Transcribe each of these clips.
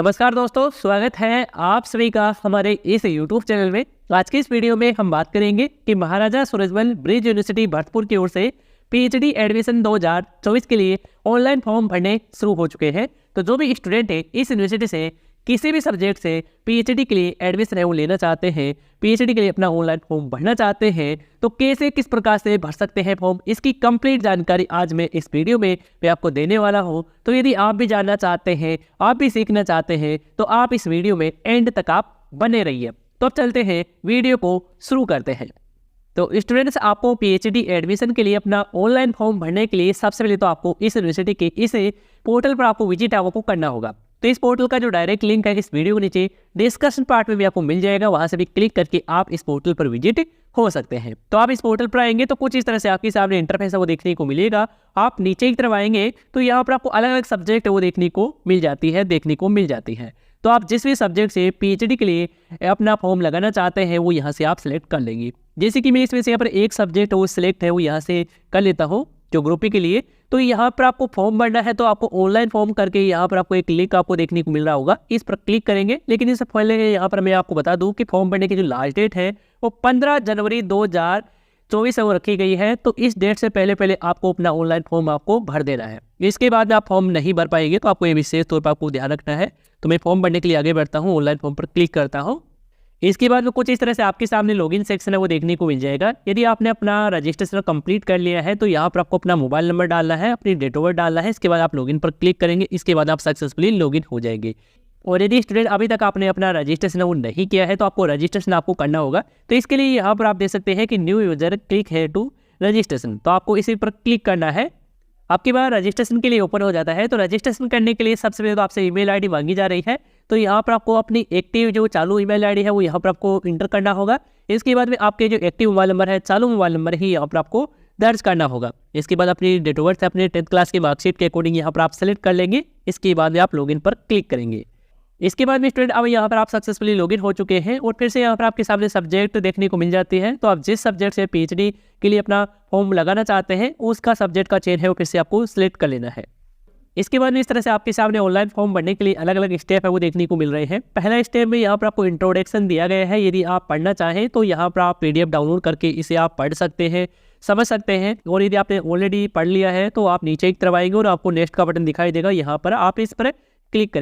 नमस्कार दोस्तों, स्वागत है आप सभी का हमारे इस YouTube चैनल में। आज की इस वीडियो में हम बात करेंगे कि महाराजा सूरजमल ब्रिज यूनिवर्सिटी भरतपुर की ओर से पीएचडी एडमिशन 2024 के लिए ऑनलाइन फॉर्म भरने शुरू हो चुके हैं। तो जो भी स्टूडेंट है इस यूनिवर्सिटी से किसी भी सब्जेक्ट से पीएचडी के लिए एडमिशन है वो लेना चाहते हैं, पीएचडी के लिए अपना ऑनलाइन फॉर्म भरना चाहते हैं, तो कैसे किस प्रकार से भर सकते हैं फॉर्म, इसकी कंप्लीट जानकारी आज मैं इस वीडियो में मैं आपको देने वाला हूं। तो यदि आप भी जानना चाहते हैं, आप भी सीखना चाहते हैं, तो आप इस वीडियो में एंड तक आप बने रहिए। तो अब चलते हैं, वीडियो को शुरू करते हैं। तो स्टूडेंट्स, आपको पीएचडी एडमिशन के लिए अपना ऑनलाइन फॉर्म भरने के लिए सबसे पहले तो आपको इस यूनिवर्सिटी के इस पोर्टल पर आपको विजिट आपको करना होगा। तो इस पोर्टल का जो डायरेक्ट लिंक है इस वीडियो के नीचे डिस्कशन पार्ट में भी आपको मिल जाएगा, वहां से भी क्लिक करके आप इस पोर्टल पर विजिट हो सकते हैं। तो आप इस पोर्टल पर आएंगे तो कुछ इस तरह से आपके सामने इंटरफेस है वो देखने को मिलेगा। आप नीचे की तरफ आएंगे तो यहाँ पर आपको अलग अलग सब्जेक्ट है वो देखने को मिल जाती है। तो आप जिस भी सब्जेक्ट से पीएचडी के लिए अपना फॉर्म लगाना चाहते हैं वो यहाँ से आप सिलेक्ट कर लेंगे। जैसे कि मैं इसमें से यहाँ पर एक सब्जेक्ट वो सिलेक्ट है वो यहाँ से कर लेता हूँ ज्योग्राफी के लिए। तो यहाँ पर आपको फॉर्म भरना है, तो आपको ऑनलाइन फॉर्म करके यहाँ पर आपको एक लिंक आपको देखने को मिल रहा होगा, इस पर क्लिक करेंगे। लेकिन इससे पहले यहाँ पर मैं आपको बता दूँ कि फॉर्म भरने की जो लास्ट डेट है वो 15 जनवरी 2024 से वो रखी गई है। तो इस डेट से पहले आपको अपना ऑनलाइन फॉर्म आपको भर देना है। इसके बाद में आप फॉर्म नहीं भर पाएंगे तो आपको ये विशेष तौर पर आपको ध्यान रखना है। तो मैं फॉर्म भरने के लिए आगे बढ़ता हूँ, ऑनलाइन फॉर्म पर क्लिक करता हूँ। इसके बाद में कुछ इस तरह से आपके सामने लॉगिन सेक्शन है वो देखने को मिल जाएगा। यदि आपने अपना रजिस्ट्रेशन कंप्लीट कर लिया है तो यहाँ पर आपको अपना मोबाइल नंबर डालना है, अपनी डेट ऑफ बर्थ डालना है। इसके बाद आप लॉगिन पर क्लिक करेंगे, इसके बाद आप सक्सेसफुली लॉगिन हो जाएंगे। और यदि स्टूडेंट अभी तक आपने अपना रजिस्ट्रेशन वो नहीं किया है तो आपको रजिस्ट्रेशन आपको करना होगा। तो इसके लिए यहाँ पर आप देख सकते हैं कि न्यू यूजर क्लिक है टू रजिस्ट्रेशन, तो आपको इसी पर क्लिक करना है। आपके बाद रजिस्ट्रेशन के लिए ओपन हो जाता है। तो रजिस्ट्रेशन करने के लिए सबसे पहले तो आपसे ईमेल आईडी मांगी जा रही है। तो यहाँ पर आपको अपनी एक्टिव जो चालू ईमेल आईडी है वो यहाँ पर आपको इंटर करना होगा। इसके बाद में आपके जो एक्टिव मोबाइल नंबर है, चालू मोबाइल नंबर ही यहाँ पर आपको दर्ज करना होगा। इसके बाद अपनी डेट ऑफ बर्थ अपने 10th क्लास की मार्कशीट के अकॉर्डिंग यहाँ पर आप सेलेक्ट कर लेंगे। इसके बाद में आप लॉगिन पर क्लिक करेंगे। इसके बाद में स्टूडेंट अब यहाँ पर आप सक्सेसफुली लॉगिन हो चुके हैं और फिर से यहाँ पर आपके सामने सब्जेक्ट देखने को मिल जाती है। तो आप जिस सब्जेक्ट से पीएचडी के लिए अपना फॉर्म लगाना चाहते हैं उसका सब्जेक्ट का चेन है वो फिर से आपको सिलेक्ट कर लेना है। इसके बाद में इस तरह से आपके सामने ऑनलाइन फॉर्म भरने के लिए अलग अलग स्टेप है वो देखने को मिल रहे हैं। पहला स्टेप में यहाँ पर आपको इंट्रोडक्शन दिया गया है। यदि आप पढ़ना चाहें तो यहाँ पर आप पीडीएफ डाउनलोड करके इसे आप पढ़ सकते हैं, समझ सकते हैं। और यदि आपने ऑलरेडी पढ़ लिया है तो आप नीचे की तरफ आएंगे और आपको नेक्स्ट का बटन दिखाई देगा, यहाँ पर आप इस पर क्लिक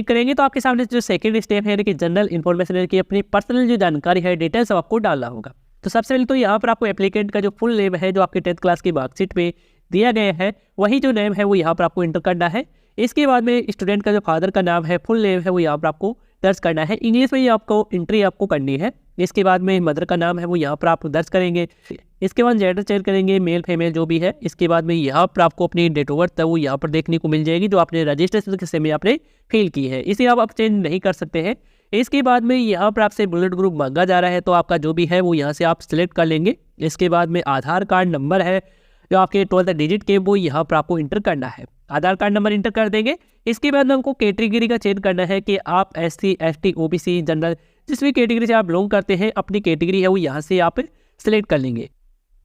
करेंगे तो आपके सामने जो सेकंड स्टेप है कि जनरल इन्फॉर्मेशन है कि अपनी पर्सनल जो जानकारी है, डिटेल्स आपको डालना होगा। तो सबसे पहले तो यहाँ पर आपको एप्लीकेंट का जो फुल नेम है जो आपके 10th क्लास की मार्कशीट पे दिया गया है वही जो नेम है वो यहाँ पर आपको इंटर करना है। इसके बाद में स्टूडेंट का जो फादर का नाम है, फुल नेम है वो यहाँ पर आपको दर्ज करना है। इंग्लिश में ही आपको एंट्री आपको करनी है। इसके बाद में मदर का नाम है वो यहाँ पर आप दर्ज करेंगे। इसके बाद जेंडर चेंज करेंगे, मेल फीमेल जो भी है। इसके बाद में यहाँ पर आपको अपनी डेट ऑफ बर्थ है वो यहाँ पर देखने को मिल जाएगी जो आपने रजिस्ट्रेशन के समय आपने फिल की है, इसे आप चेंज नहीं कर सकते हैं। इसके बाद में यहाँ पर आपसे ब्लड ग्रुप मांगा जा रहा है, तो आपका जो भी है वो यहाँ से आप सिलेक्ट कर लेंगे। इसके बाद में आधार कार्ड नंबर है जो आपके 12th डिजिट के वो यहाँ पर आपको इंटर करना है। आधार कार्ड नंबर इंटर कर देंगे। इसके बाद में हमको कैटेगरी का चेंज करना है कि आप SC ST OBC जनरल जिस भी कैटेगरी से आप बिलोंग करते हैं अपनी कैटेगरी है वो यहाँ से आप सिलेक्ट कर लेंगे।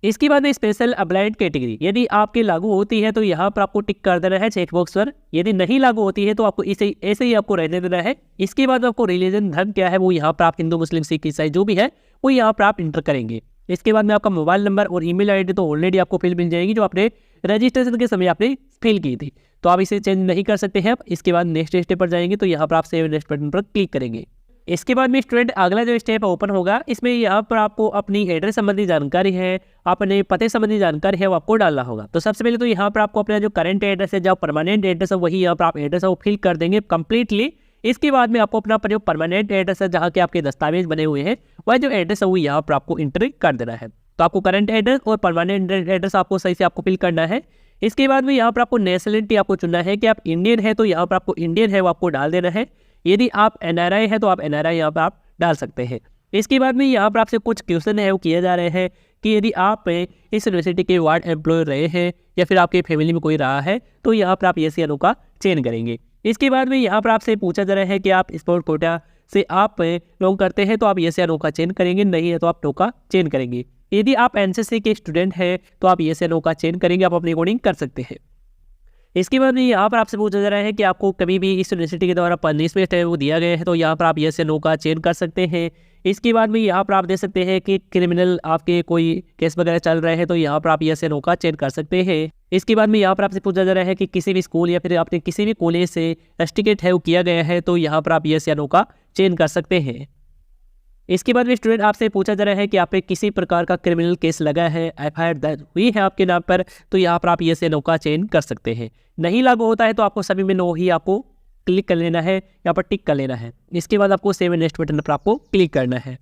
इसके बाद में स्पेशल अप्लाइड कैटेगरी यदि आपकी लागू होती है तो यहाँ पर आपको टिक कर देना है चेक बॉक्स पर। यदि नहीं लागू होती है तो आपको ऐसे ही आपको रहने देना है। इसके बाद आपको रिलीजन धर्म क्या है वो यहाँ पर आप हिंदू मुस्लिम सिख ईसाई जो भी है वो यहाँ पर आप इंटर करेंगे। इसके बाद में आपका मोबाइल नंबर और ईमेल आईडी तो ऑलरेडी आपको फिल मिल जाएगी जो आपने रजिस्ट्रेशन के समय आपने फिल की थी, तो आप इसे चेंज नहीं कर सकते हैं। आप इसके बाद नेक्स्ट स्टेप पर जाएंगे तो यहाँ पर आप सेव नेक्स्ट बटन पर क्लिक करेंगे। इसके बाद में स्टूडेंट अगला जो स्टेप ओपन होगा, इसमें यहाँ पर आपको अपनी एड्रेस संबंधी जानकारी है, अपने पते संबंधी जानकारी है वो आपको डालना होगा। तो सबसे पहले तो यहाँ पर आपको अपना जो करंट एड्रेस है, जो परमानेंट एड्रेस है वही यहाँ पर आप एड्रेस है वो फिल कर देंगे कंप्लीटली। इसके बाद में आपको अपना जो परमानेंट एड्रेस है जहाँ के आपके दस्तावेज बने हुए हैं वह जो एड्रेस है वो यहाँ पर आपको एंट्री कर देना है। तो आपको करंट एड्रेस और परमानेंट एड्रेस आपको सही से आपको फिल करना है। इसके बाद में यहाँ पर आपको नेशनलिटी आपको चुनना है कि आप इंडियन है तो यहाँ पर आपको इंडियन है वो आपको डाल देना है। यदि आप NRI है तो आप NRI यहाँ पर आप डाल सकते हैं। इसके बाद में यहाँ पर आपसे कुछ क्वेश्चन है वो किए जा रहे हैं कि यदि आप इस यूनिवर्सिटी के वार्ड एम्प्लॉय रहे हैं या फिर आपके फैमिली में कोई रहा है तो यहाँ पर आप येस या नो का चयन करेंगे। इसके बाद में यहाँ पर आपसे पूछा जा रहा है कि आप स्पोर्ट कोटा से आप बिलोंग करते हैं तो आप येस या नो का चयन करेंगे, नहीं है तो आप नो का चयन करेंगे। यदि आप NCC के स्टूडेंट हैं तो आप येस या नो का चयन करेंगे, आप अपने अकॉर्डिंग कर सकते हैं। इसके बाद में यहाँ पर आपसे पूछा जा रहा है कि आपको कभी भी इस यूनिवर्सिटी के द्वारा पनिशमेंट है वो दिया गया है, तो यहाँ पर आप यस या नो का चयन कर सकते हैं। इसके बाद में यहाँ पर आप दे सकते हैं कि क्रिमिनल आपके कोई केस वगैरह चल रहे हैं, तो यहाँ पर आप यस या नो का चयन कर सकते हैं। इसके बाद में यहाँ पर आपसे पूछा जा रहा है कि किसी भी स्कूल या फिर आपने किसी भी कॉलेज से रस्टिकेट है वो किया गया है, तो यहाँ पर आप यस या नो का चयन कर सकते हैं। इसके बाद में स्टूडेंट आपसे पूछा जा रहा है कि आप पे किसी प्रकार का क्रिमिनल केस लगा है, एफआईआर दर्ज हुई है आपके नाम पर, तो यहाँ पर आप यस या नो का चयन कर सकते हैं। नहीं लागू होता है तो आपको सभी में नो ही आपको क्लिक कर लेना है, यहाँ पर टिक कर लेना है। इसके बाद आपको सेव एंड नेक्स्ट बटन पर आपको क्लिक करना है।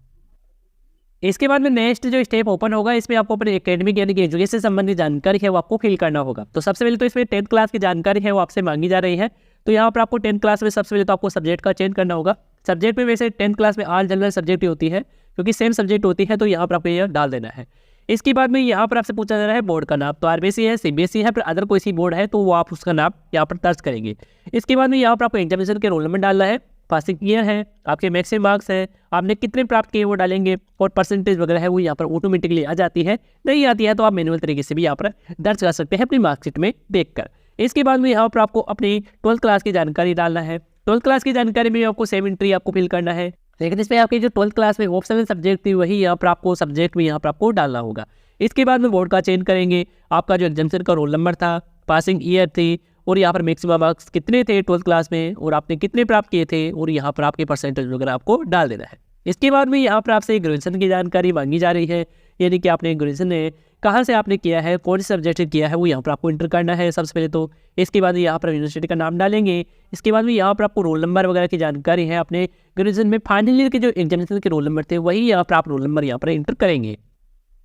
इसके बाद में नेक्स्ट जो स्टेप ओपन होगा, इसमें आपको अपने एकेडमिक यानी कि एजुकेशन से संबंधित जानकारी है वो आपको फिल करना होगा। तो सबसे पहले तो इसमें 10th क्लास की जानकारी है वो आपसे मांगी जा रही है। तो यहाँ पर आपको 10th क्लास में सबसे पहले तो आपको सब्जेक्ट का चयन करना होगा। सब्जेक्ट में वैसे 10th क्लास में ऑल जनरल सब्जेक्ट ही होती है, क्योंकि सेम सब्जेक्ट होती है, तो यहाँ पर आपको यह डाल देना है। इसके बाद में यहाँ पर आपसे पूछा जा रहा है बोर्ड का नाम, तो आरबीएसई है, सीबीएसई है, फिर अदर कोई सी बोर्ड है तो वो आप उसका नाम यहाँ पर दर्ज करेंगे। इसके बाद में यहाँ पर आपको एग्जामिनेशन के रोल नंबर डालना है, पासिंग ईयर है, आपके मैक्सिमम मार्क्स है, आपने कितने प्राप्त किए वो डालेंगे, और परसेंटेज वगैरह है वो यहाँ पर ऑटोमेटिकली आ जाती है। नहीं आती है तो आप मैनुअल तरीके से भी यहाँ पर दर्ज कर सकते हैं अपनी मार्कशीट में देखकर। इसके बाद में यहाँ पर आपको अपनी 12th क्लास की जानकारी डालना है। 12th क्लास की जानकारी में आपको 7 एंट्री आपको फिल करना है, लेकिन इसमें आपकी जो 12th क्लास में ऑप्शनल सब्जेक्ट थी वही यहाँ पर आपको सब्जेक्ट में यहाँ पर आपको डालना होगा। इसके बाद में बोर्ड का चयन करेंगे, आपका जो एग्जामिनेशन का रोल नंबर था, पासिंग ईयर थी, और यहाँ पर मैक्सिमम मार्क्स कितने थे 12th क्लास में, और आपने कितने प्राप्त किए थे, और यहाँ पर आपके परसेंटेज वगैरह आपको डाल देना है। इसके बाद में यहाँ पर आपसे ग्रेजुएशन की जानकारी मांगी जा रही है, यानी कि आपने ग्रेजुएशन ने कहाँ से आपने किया है, कौन से सब्जेक्ट से किया है वो यहाँ पर आपको इंटर करना है सबसे पहले तो। इसके बाद यहाँ पर यूनिवर्सिटी का नाम डालेंगे। इसके बाद में यहाँ पर आपको रोल नंबर वगैरह की जानकारी है, अपने ग्रेजुएशन में फाइनल ईयर के जो एग्जामिनेशन के रोल नंबर थे वही यहाँ पर आप रोल नंबर यहाँ पर इंटर करेंगे।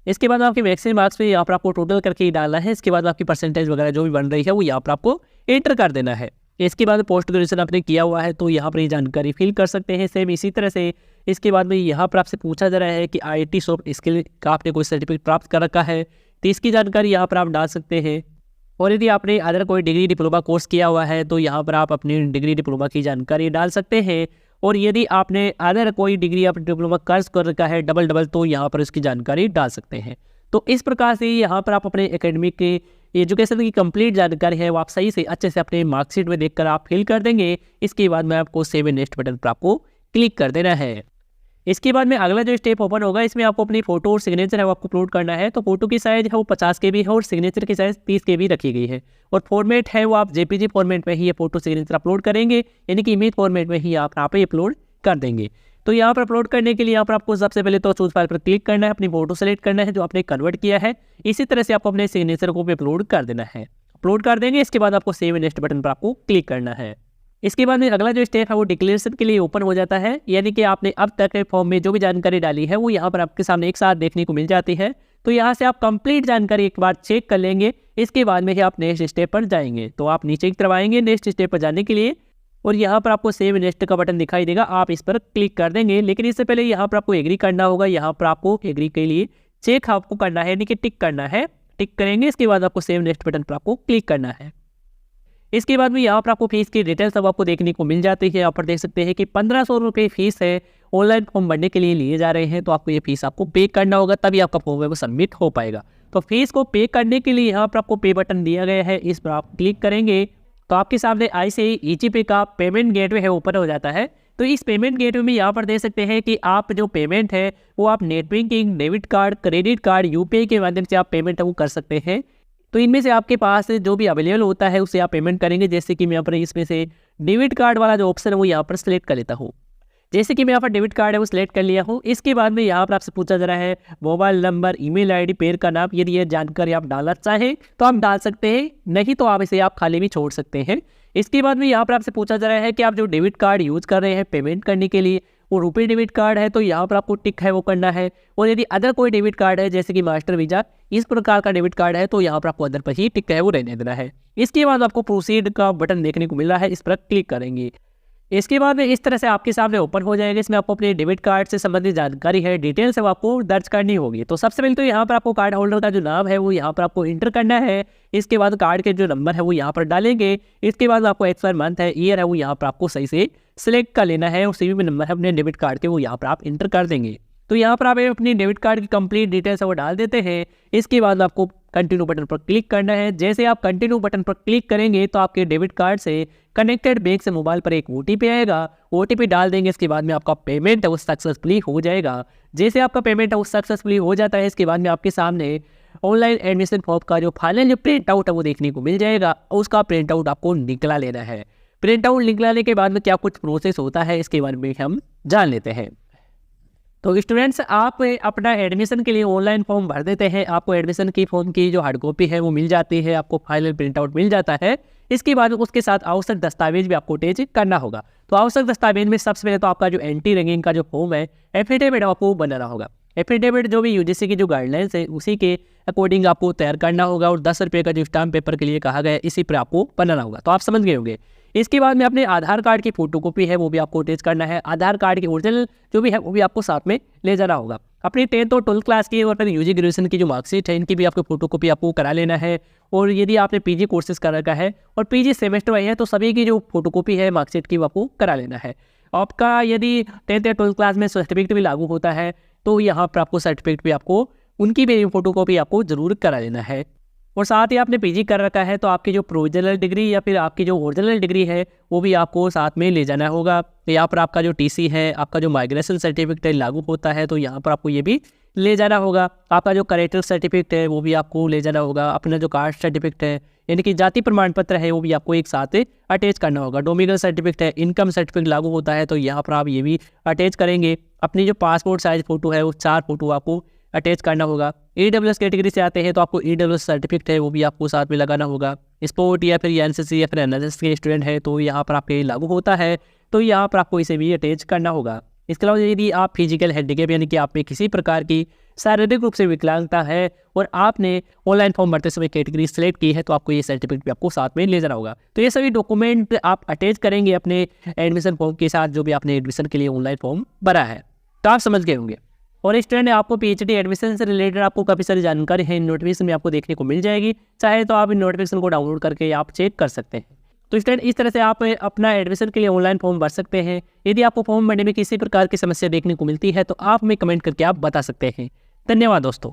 इसके बाद आपके मैक्सिमम मार्क्स में यहाँ पर आपको टोटल करके ही डालना है। इसके बाद आपकी परसेंटेज वगैरह जो भी बन रही है वो यहाँ पर आपको एंटर कर देना है। इसके बाद पोस्ट ग्रेजुएशन आपने किया हुआ है तो यहाँ पर ये जानकारी फिल कर सकते हैं सेम इसी तरह से। इसके बाद में यहाँ पर आपसे पूछा जा रहा है कि IIT सॉफ्ट स्किल का आपने कोई सर्टिफिकेट प्राप्त कर रखा है, तो इसकी जानकारी यहाँ पर आप डाल सकते हैं। और यदि आपने अदर कोई डिग्री डिप्लोमा कोर्स किया हुआ है तो यहाँ पर आप अपनी डिग्री डिप्लोमा की जानकारी डाल सकते हैं। और यदि आपने अदर कोई डिग्री या डिप्लोमा कोर्स कर रखा है डबल तो यहाँ पर इसकी जानकारी डाल सकते हैं। तो इस प्रकार से यहाँ पर आप अपने एकेडमिक के एजुकेशन की कंप्लीट जानकारी है वो आप सही से अच्छे से अपने मार्कशीट में देखकर आप फिल कर देंगे। इसके बाद में आपको सेव एंड नेक्स्ट बटन पर आपको क्लिक कर देना है। इसके बाद में अगला जो स्टेप ओपन होगा, इसमें आपको अपनी फोटो और सिग्नेचर है वो आपको अपलोड करना है। तो फोटो की साइज है वो 50 KB है और सिग्नेचर की साइज 30 KB रखी गई है। और फॉर्मेट है वो आप JPG फॉर्मेट में ही ये फोटो सिग्नेचर अपलोड करेंगे, यानी कि इमेज फॉर्मेट में ही आप यहाँ पे अपलोड कर देंगे। तो यहाँ पर अपलोड करने के लिए यहाँ पर आपको सबसे पहले तो चूज फाइल पर क्लिक करना है, अपनी फोटो सेलेक्ट करना है जो आपने कन्वर्ट किया है। इसी तरह से आपको अपने सिग्नेचर को भी अपलोड कर देना है। अपलोड कर देंगे, इसके बाद आपको सेव एंड नेक्स्ट बटन पर आपको क्लिक करना है। इसके बाद में अगला जो स्टेप है वो डिक्लेरेशन के लिए ओपन हो जाता है, यानी कि आपने अब तक के फॉर्म में जो भी जानकारी डाली है वो यहाँ पर आपके सामने एक साथ देखने को मिल जाती है। तो यहाँ से आप कंप्लीट जानकारी एक बार चेक कर लेंगे। इसके बाद में ही आप नेक्स्ट स्टेप पर जाएंगे। तो आप नीचे की तरफ आएंगे नेक्स्ट स्टेप पर जाने के लिए, और यहाँ पर आपको सेव नेक्स्ट का बटन दिखाई देगा, आप इस पर क्लिक कर देंगे। लेकिन इससे पहले यहाँ पर आपको एग्री करना होगा। यहाँ पर आपको एग्री के लिए चेक आपको करना है, यानी कि टिक करना है। टिक करेंगे, इसके बाद आपको सेव नेक्स्ट बटन पर आपको क्लिक करना है। इसके बाद में यहाँ पर आपको फीस की डिटेल्स सब आपको देखने को मिल जाती है। यहाँ पर देख सकते हैं कि 1500 रुपये फीस है, ऑनलाइन फॉर्म भरने के लिए लिए जा रहे हैं। तो आपको ये फीस आपको पे करना होगा, तभी आपका फॉर्म है वो सबमिट हो पाएगा। तो फीस को पे करने के लिए यहाँ पर आपको पे बटन दिया गया है, इस पर आप क्लिक करेंगे तो आपके सामने ICICI ईजी पे का पेमेंट गेटवे है ओपन हो जाता है। तो इस पेमेंट गेटवे में यहाँ पर देख सकते हैं कि आप जो पेमेंट है वो आप net banking, debit card, credit card, UPI के माध्यम से आप पेमेंट है वो कर सकते हैं। तो इनमें से आपके पास जो भी अवेलेबल होता है उससे आप पेमेंट करेंगे। जैसे कि मैं यहाँ पर इसमें से डेबिट कार्ड वाला जो ऑप्शन है वो यहाँ पर सिलेक्ट कर लेता हूँ। जैसे कि मैं यहाँ पर डेबिट कार्ड है वो सिलेक्ट कर लिया हूँ। इसके बाद में यहाँ पर आपसे पूछा जा रहा है मोबाइल नंबर, ईमेल ID, पेड़ का नाम। यदि ये जानकारी आप डालना चाहें तो आप डाल सकते हैं, नहीं तो आप इसे आप खाली भी छोड़ सकते हैं। इसके बाद में यहाँ पर आपसे पूछा जा रहा है कि आप जो डेबिट कार्ड यूज़ कर रहे हैं पेमेंट करने के लिए वो रुपये डेबिट कार्ड है, तो यहाँ पर आपको टिक है वो करना है। और यदि अदर कोई डेबिट कार्ड है जैसे कि मास्टर वीजा इस प्रकार का डेबिट कार्ड है तो यहाँ पर आपको अदर पर ही टिक है वो रहने देना है। इसके बाद आपको प्रोसीड का बटन देखने को मिल रहा है, इस पर क्लिक करेंगे। इसके बाद में इस तरह से आपके सामने ओपन हो जाएगा। इसमें आपको अपने डेबिट कार्ड से संबंधित जानकारी है, डिटेल्स है वो आपको दर्ज करनी होगी। तो सबसे पहले तो यहाँ पर आपको कार्ड होल्डर का जो नाम है वो यहाँ पर आपको इंटर करना है। इसके बाद कार्ड के जो नंबर है वो यहाँ पर डालेंगे। इसके बाद आपको एक्सपायर मंथ है, ईयर है वो यहाँ पर आपको सही से सिलेक्ट कर लेना है। और CVV नंबर है अपने डेबिट कार्ड के वो यहाँ पर आप इंटर कर देंगे। तो यहाँ पर आप अपनी डेबिट कार्ड की कंप्लीट डिटेल्स है वो डाल देते हैं। इसके बाद आपको कंटिन्यू बटन पर क्लिक करना है। जैसे आप कंटिन्यू बटन पर क्लिक करेंगे तो आपके डेबिट कार्ड से कनेक्टेड बैंक से मोबाइल पर एक OTP आएगा। OTP डाल देंगे, इसके बाद में आपका पेमेंट है वो सक्सेसफुली हो जाएगा। जैसे आपका पेमेंट है वो सक्सेसफुली हो जाता है, इसके बाद में आपके सामने ऑनलाइन एडमिशन फॉर्म का जो फाइनल जो प्रिंट आउट है वो देखने को मिल जाएगा। उसका प्रिंट आउट आपको निकला लेना है। प्रिंट आउट निकलाने के बाद में क्या कुछ प्रोसेस होता है इसके बारे में हम जान लेते हैं। तो स्टूडेंट्स, आप अपना एडमिशन के लिए ऑनलाइन फॉर्म भर देते हैं। आपको एडमिशन की फॉर्म की जो हार्ड कॉपी है वो मिल जाती है, आपको फाइनल प्रिंट आउट मिल जाता है। इसके बाद उसके साथ आवश्यक दस्तावेज भी आपको अटैच करना होगा। तो आवश्यक दस्तावेज में सबसे पहले तो आपका जो एंटी रैंकिंग का जो फॉर्म है, एफिडेविट आपको बनाना होगा। एफिडेविट जो भी UGC की जो गाइडलाइंस है उसी के अकॉर्डिंग आपको तैयार करना होगा, और 10 रुपये का जो स्टाम्प पेपर के लिए कहा गया है इसी पर आपको बनाना होगा। तो आप समझ गए होंगे। इसके बाद में अपने आधार कार्ड की फोटोकॉपी है वो भी आपको अटैच करना है। आधार कार्ड की ओरिजिनल जो भी है वो भी आपको साथ में ले जाना होगा। अपनी 10th और 12th क्लास की और फिर UG ग्रेजुएशन की जो मार्कशीट है इनकी भी आपको फोटोकॉपी आपको करा लेना है। और यदि आपने PG कोर्सेज कर रखा है और PG सेमेस्टर वाइज है तो सभी की जो फोटोकॉपी है मार्कशीट की वो आपको करा लेना है। आपका यदि 10th या 12th क्लास में सर्टिफिकेट भी लागू होता है तो यहाँ पर आपको सर्टिफिकेट भी आपको उनकी भी फोटोकॉपी आपको जरूर करा लेना है। और साथ ही आपने PG कर रखा है तो आपकी जो प्रोविजनल डिग्री या फिर आपकी जो ओरिजिनल डिग्री है वो भी आपको साथ में ले जाना होगा। तो यहाँ पर आपका जो TC है, आपका जो माइग्रेशन सर्टिफिकेट लागू होता है तो यहाँ पर आपको ये भी ले जाना होगा। आपका जो करेक्टर सर्टिफिकेट है वो भी आपको ले जाना होगा। अपना जो कास्ट सर्टिफिकेट है यानी कि जाति प्रमाण पत्र है वो भी आपको एक साथ अटैच करना होगा। डोमिसाइल सर्टिफिकेट है, इनकम सर्टिफिकेट लागू होता है तो यहाँ पर आप ये भी अटैच करेंगे। अपनी जो पासपोर्ट साइज फ़ोटो है वो 4 फोटो आपको अटैच करना होगा। EWS कैटेगरी से आते हैं तो आपको EWS सर्टिफिकेट है वो भी आपको साथ में लगाना होगा। स्पोर्ट या फिर NCC या फिर NSS के स्टूडेंट है तो यहाँ पर आपके लागू होता है तो यहाँ पर आपको इसे भी अटैच करना होगा। इसके अलावा यदि आप फिजिकल हैंडीकैप यानी कि आप में किसी प्रकार की शारीरिक रूप से विकलांगता है और आपने ऑनलाइन फॉर्म भरते समय कैटेगरी सेलेक्ट की है तो आपको ये सर्टिफिकेट भी आपको साथ में ले जाना होगा। तो ये सभी डॉक्यूमेंट आप अटैच करेंगे अपने एडमिशन फॉर्म के साथ जो भी आपने एडमिशन के लिए ऑनलाइन फॉर्म भरा है। तो आप समझ गए होंगे। और स्टूडेंट आपको PhD एडमिशन से रिलेटेड आपको काफ़ी सारी जानकारी है नोटिफिकेशन में आपको देखने को मिल जाएगी। चाहे तो आप इन नोटिफिकेशन को डाउनलोड करके आप चेक कर सकते हैं। तो स्टूडेंट इस तरह से आप अपना एडमिशन के लिए ऑनलाइन फॉर्म भर सकते हैं। यदि आपको फॉर्म भरने में किसी प्रकार की समस्या देखने को मिलती है तो आप हमें कमेंट करके आप बता सकते हैं। धन्यवाद दोस्तों।